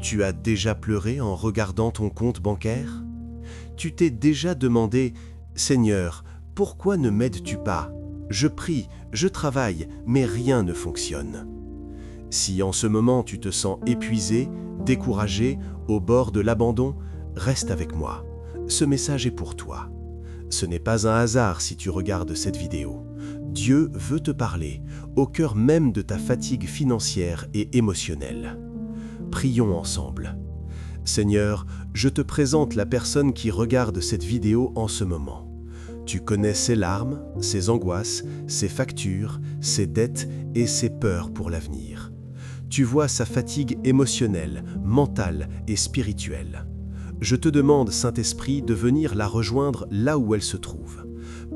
Tu as déjà pleuré en regardant ton compte bancaire? Tu t'es déjà demandé « Seigneur, pourquoi ne m'aides-tu pas? Je prie, je travaille, mais rien ne fonctionne. » Si en ce moment tu te sens épuisé, découragé, au bord de l'abandon, reste avec moi. Ce message est pour toi. Ce n'est pas un hasard si tu regardes cette vidéo. Dieu veut te parler, au cœur même de ta fatigue financière et émotionnelle. Prions ensemble. Seigneur, je te présente la personne qui regarde cette vidéo en ce moment. Tu connais ses larmes, ses angoisses, ses factures, ses dettes et ses peurs pour l'avenir. Tu vois sa fatigue émotionnelle, mentale et spirituelle. Je te demande, Saint-Esprit, de venir la rejoindre là où elle se trouve.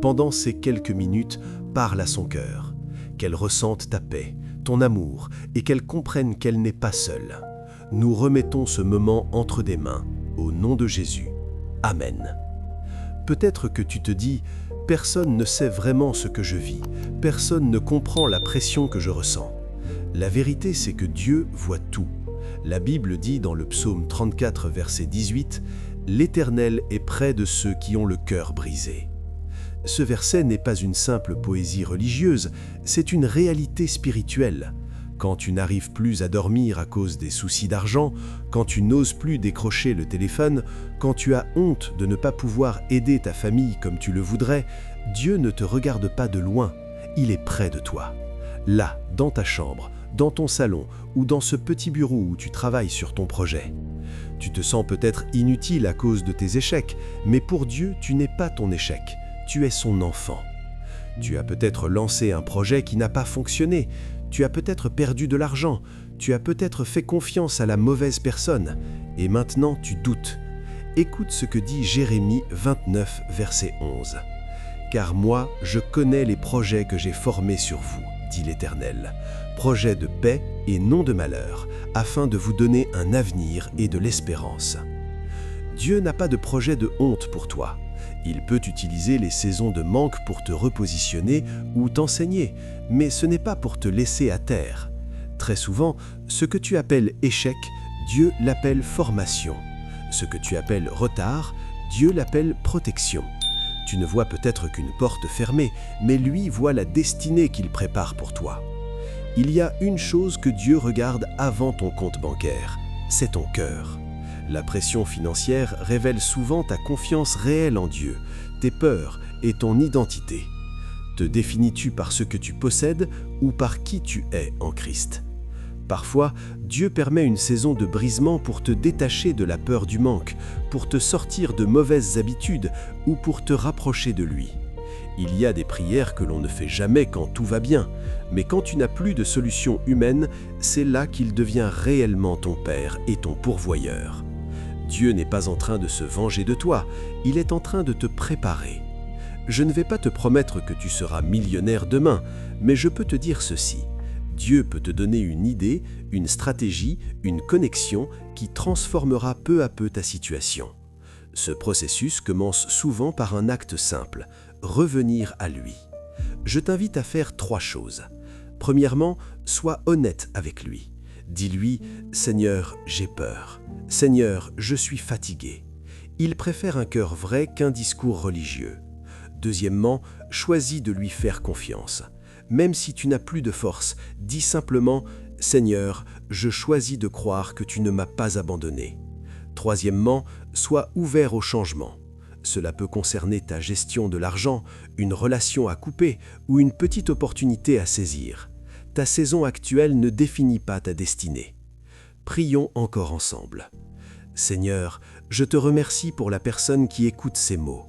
Pendant ces quelques minutes, parle à son cœur. Qu'elle ressente ta paix, ton amour et qu'elle comprenne qu'elle n'est pas seule. Nous remettons ce moment entre des mains, au nom de Jésus. Amen. Peut-être que tu te dis « Personne ne sait vraiment ce que je vis, personne ne comprend la pression que je ressens ». La vérité, c'est que Dieu voit tout. La Bible dit dans le psaume 34, verset 18, « L'Éternel est près de ceux qui ont le cœur brisé ». Ce verset n'est pas une simple poésie religieuse, c'est une réalité spirituelle. Quand tu n'arrives plus à dormir à cause des soucis d'argent, quand tu n'oses plus décrocher le téléphone, quand tu as honte de ne pas pouvoir aider ta famille comme tu le voudrais, Dieu ne te regarde pas de loin, il est près de toi. Là, dans ta chambre, dans ton salon ou dans ce petit bureau où tu travailles sur ton projet. Tu te sens peut-être inutile à cause de tes échecs, mais pour Dieu, tu n'es pas ton échec, tu es son enfant. Tu as peut-être lancé un projet qui n'a pas fonctionné, tu as peut-être perdu de l'argent, tu as peut-être fait confiance à la mauvaise personne, et maintenant tu doutes. Écoute ce que dit Jérémie 29, verset 11. « Car moi, je connais les projets que j'ai formés sur vous, dit l'Éternel, projets de paix et non de malheur, afin de vous donner un avenir et de l'espérance. » Dieu n'a pas de projet de honte pour toi. Il peut utiliser les saisons de manque pour te repositionner ou t'enseigner, mais ce n'est pas pour te laisser à terre. Très souvent, ce que tu appelles échec, Dieu l'appelle formation. Ce que tu appelles retard, Dieu l'appelle protection. Tu ne vois peut-être qu'une porte fermée, mais lui voit la destinée qu'il prépare pour toi. Il y a une chose que Dieu regarde avant ton compte bancaire, c'est ton cœur. La pression financière révèle souvent ta confiance réelle en Dieu, tes peurs et ton identité. Te définis-tu par ce que tu possèdes ou par qui tu es en Christ? Parfois, Dieu permet une saison de brisement pour te détacher de la peur du manque, pour te sortir de mauvaises habitudes ou pour te rapprocher de lui. Il y a des prières que l'on ne fait jamais quand tout va bien, mais quand tu n'as plus de solution humaine, c'est là qu'il devient réellement ton Père et ton pourvoyeur. Dieu n'est pas en train de se venger de toi, il est en train de te préparer. Je ne vais pas te promettre que tu seras millionnaire demain, mais je peux te dire ceci. Dieu peut te donner une idée, une stratégie, une connexion qui transformera peu à peu ta situation. Ce processus commence souvent par un acte simple, revenir à lui. Je t'invite à faire 3 choses. Premièrement, sois honnête avec lui. Dis-lui « Seigneur, j'ai peur. Seigneur, je suis fatigué. » Il préfère un cœur vrai qu'un discours religieux. Deuxièmement, choisis de lui faire confiance. Même si tu n'as plus de force, dis simplement « Seigneur, je choisis de croire que tu ne m'as pas abandonné. » Troisièmement, sois ouvert au changement. Cela peut concerner ta gestion de l'argent, une relation à couper ou une petite opportunité à saisir. Ta saison actuelle ne définit pas ta destinée. Prions encore ensemble. Seigneur, je te remercie pour la personne qui écoute ces mots.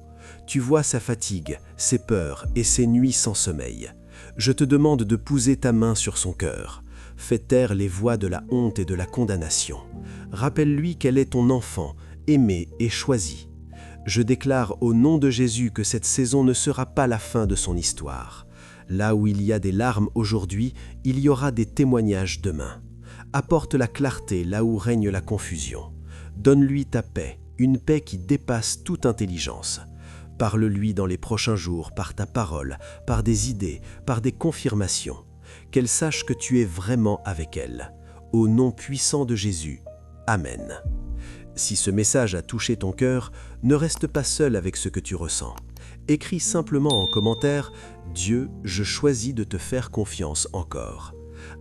Tu vois sa fatigue, ses peurs et ses nuits sans sommeil. Je te demande de poser ta main sur son cœur. Fais taire les voix de la honte et de la condamnation. Rappelle-lui qu'elle est ton enfant, aimé et choisi. Je déclare au nom de Jésus que cette saison ne sera pas la fin de son histoire. Là où il y a des larmes aujourd'hui, il y aura des témoignages demain. Apporte la clarté là où règne la confusion. Donne-lui ta paix, une paix qui dépasse toute intelligence. Parle-lui dans les prochains jours par ta parole, par des idées, par des confirmations. Qu'elle sache que tu es vraiment avec elle. Au nom puissant de Jésus. Amen. Si ce message a touché ton cœur, ne reste pas seul avec ce que tu ressens. Écris simplement en commentaire « Dieu, je choisis de te faire confiance encore ».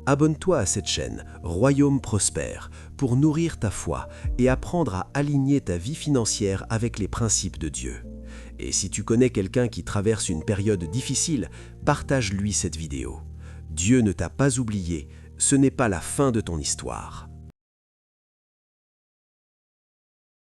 Abonne-toi à cette chaîne Royaume Prospère pour nourrir ta foi et apprendre à aligner ta vie financière avec les principes de Dieu. Et si tu connais quelqu'un qui traverse une période difficile, partage-lui cette vidéo. Dieu ne t'a pas oublié, ce n'est pas la fin de ton histoire.